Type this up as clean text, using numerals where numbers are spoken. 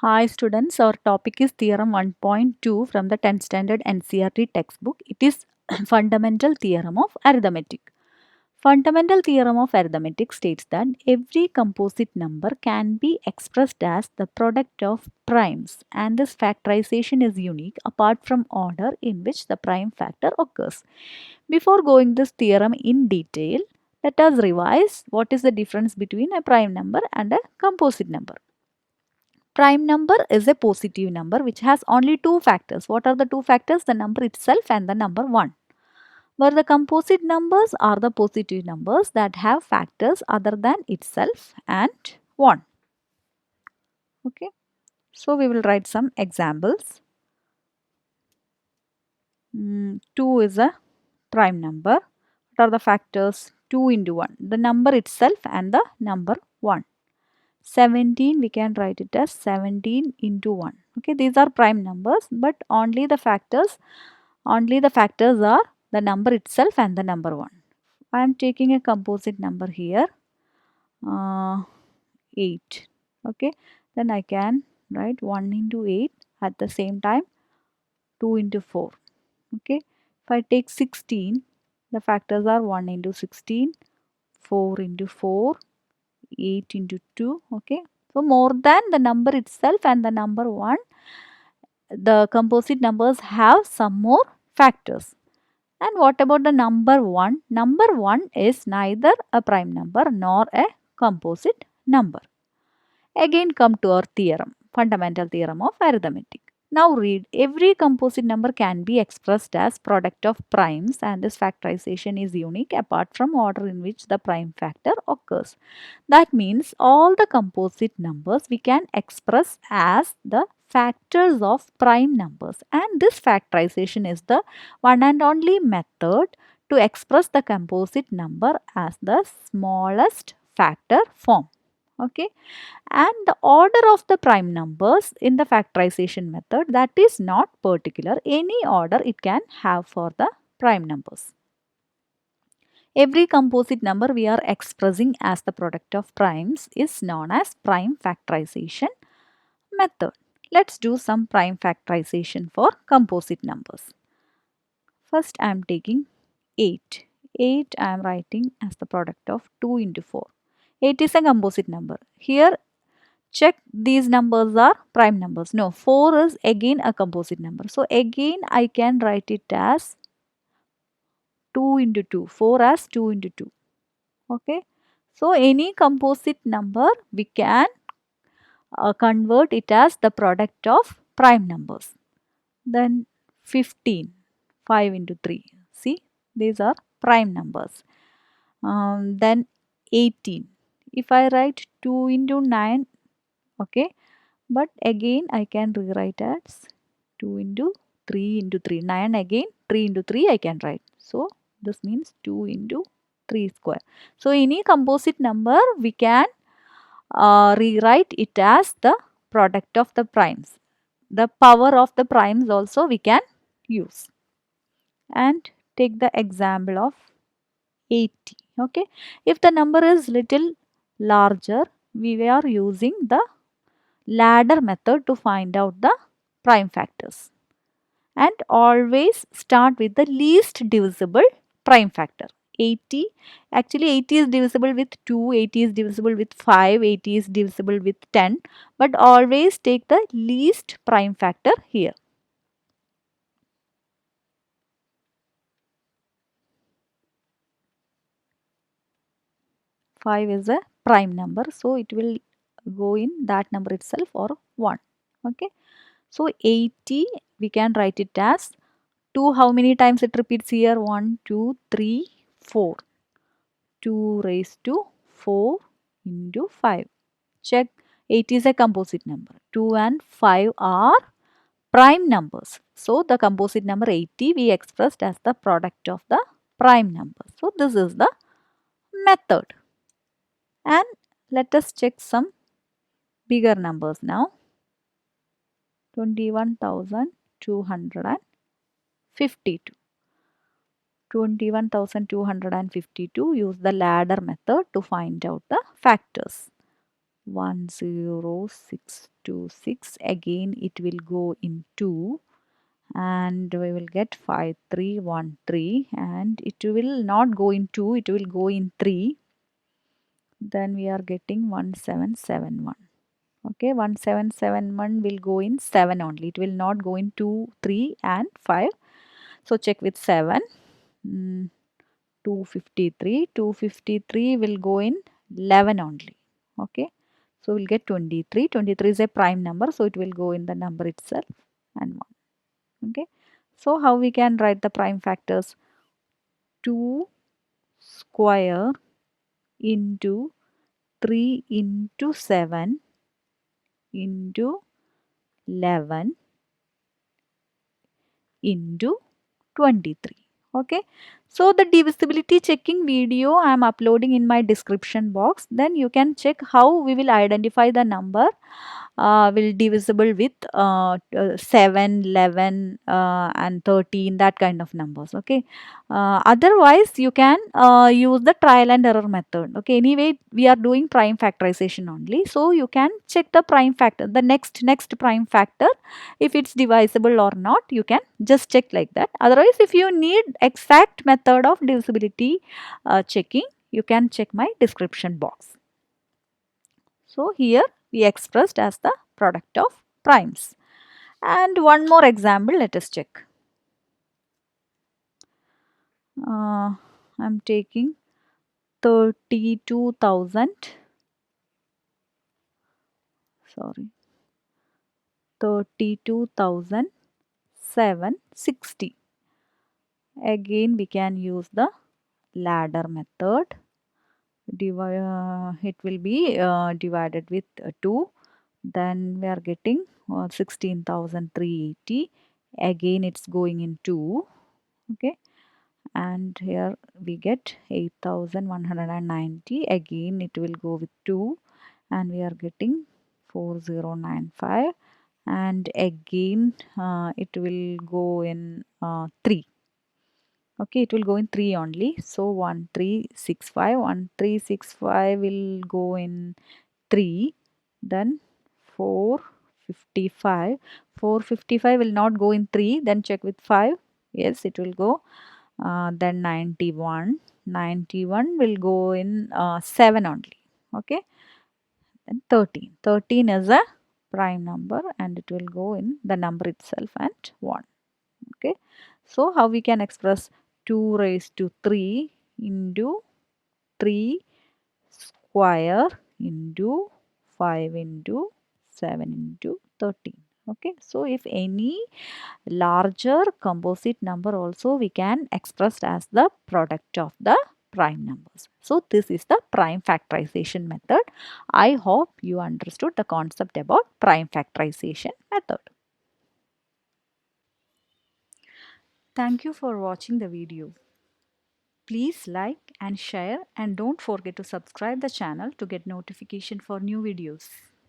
Hi students, our topic is theorem 1.2 from the 10th standard NCERT textbook. It is fundamental theorem of arithmetic. Fundamental theorem of arithmetic states that every composite number can be expressed as the product of primes, and this factorization is unique apart from order in which the prime factor occurs. Before going this theorem in detail, let us revise what is the difference between a prime number and a composite number. Prime number is a positive number which has only two factors. What are the two factors? The number itself and the number 1. Where the composite numbers are the positive numbers that have factors other than itself and 1. Okay. So we will write some examples. 2 is a prime number. What are the factors? 2 into 1. The number itself and the number 1. 17, we can write it as 17 into 1. Okay, these are prime numbers, but only the factors are the number itself and the number 1. I am taking a composite number here, 8. Okay, then I can write 1 into 8 at the same time 2 into 4. Okay, if I take 16, the factors are 1 into 16, 4 into 4, 8 into 2. Okay, so more than the number itself and the number 1, the composite numbers have some more factors. And what about the number 1? Number 1 is neither a prime number nor a composite number. Again come to our theorem, fundamental theorem of arithmetic. Now read, every composite number can be expressed as product of primes, and this factorization is unique apart from order in which the prime factor occurs. That means all the composite numbers we can express as the factors of prime numbers, and this factorization is the one and only method to express the composite number as the smallest factor form. Okay, and the order of the prime numbers in the factorization method, that is not particular, any order it can have for the prime numbers. Every composite number we are expressing as the product of primes is known as prime factorization method. Let's do some prime factorization for composite numbers. First I am taking 8. 8 I am writing as the product of 2 into 4. 8 is a composite number. Here check these numbers are prime numbers. No, 4 is again a composite number. So again I can write it as 2 into 2. 4 as 2 into 2. Okay. So any composite number we can convert it as the product of prime numbers. Then 15, 5 into 3. See, these are prime numbers. Then 18. If I write 2 into 9, okay, but again I can rewrite as 2 into 3 into 3. 9 again, 3 into 3 I can write. So this means 2 into 3 square. So any composite number we can rewrite it as the product of the primes. The power of the primes also we can use. And take the example of 80. Okay, if the number is little larger, we are using the ladder method to find out the prime factors, and always start with the least divisible prime factor. 80, actually 80 is divisible with 2, 80 is divisible with 5, 80 is divisible with 10, but always take the least prime factor here. Five is a prime number, so it will go in that number itself or 1. Okay, so 80 we can write it as 2. How many times it repeats here? 1, 2, 3, 4. 2 raised to 4 into 5. Check, 8 is a composite number. 2 and 5 are prime numbers. So the composite number 80 we expressed as the product of the prime numbers. So this is the method. And let us check some bigger numbers now. 21,252. 21,252, use the ladder method to find out the factors. 10626. Again it will go in 2 and we will get 5313, and it will not go in 2, it will go in 3. Then we are getting 1771. Okay, 1771 will go in 7 only, it will not go in 2, 3 and 5. So check with 7. 253 will go in 11 only. Okay, so we'll get 23. 23 is a prime number, so it will go in the number itself and 1. Okay, so how we can write the prime factors? 2 square into 3 into 7 into 11 into 23. Okay, so the divisibility checking video I am uploading in my description box. Then you can check how we will identify the number will divisible with 7, 11 and 13, that kind of numbers. Okay, otherwise you can use the trial and error method. Okay, anyway we are doing prime factorization only, so you can check the prime factor, the next prime factor, if it's divisible or not. You can just check like that. Otherwise, if you need exact method of divisibility checking, you can check my description box. So here we expressed as the product of primes. And one more example, let us check. I'm taking 32,000, sorry, 32,760. Again we can use the ladder method. It will be divided with 2. Then we are getting 16,380. Again it's going in 2. Okay, and here we get 8,190. Again it will go with 2, and we are getting 4095, and again it will go in 3. Okay, it will go in 3 only. So 1365 will go in 3. Then 455 will not go in 3. Then check with 5. Yes, it will go. Then 91 will go in 7 only. Okay, then 13 is a prime number and it will go in the number itself and 1. Okay, so how we can express 2 raised to 3 into 3 square into 5 into 7 into 13. Okay, so if any larger composite number also we can express as the product of the prime numbers. So this is the prime factorization method. I hope you understood the concept about prime factorization method. Thank you for watching the video. Please like and share, and don't forget to subscribe the channel to get notification for new videos.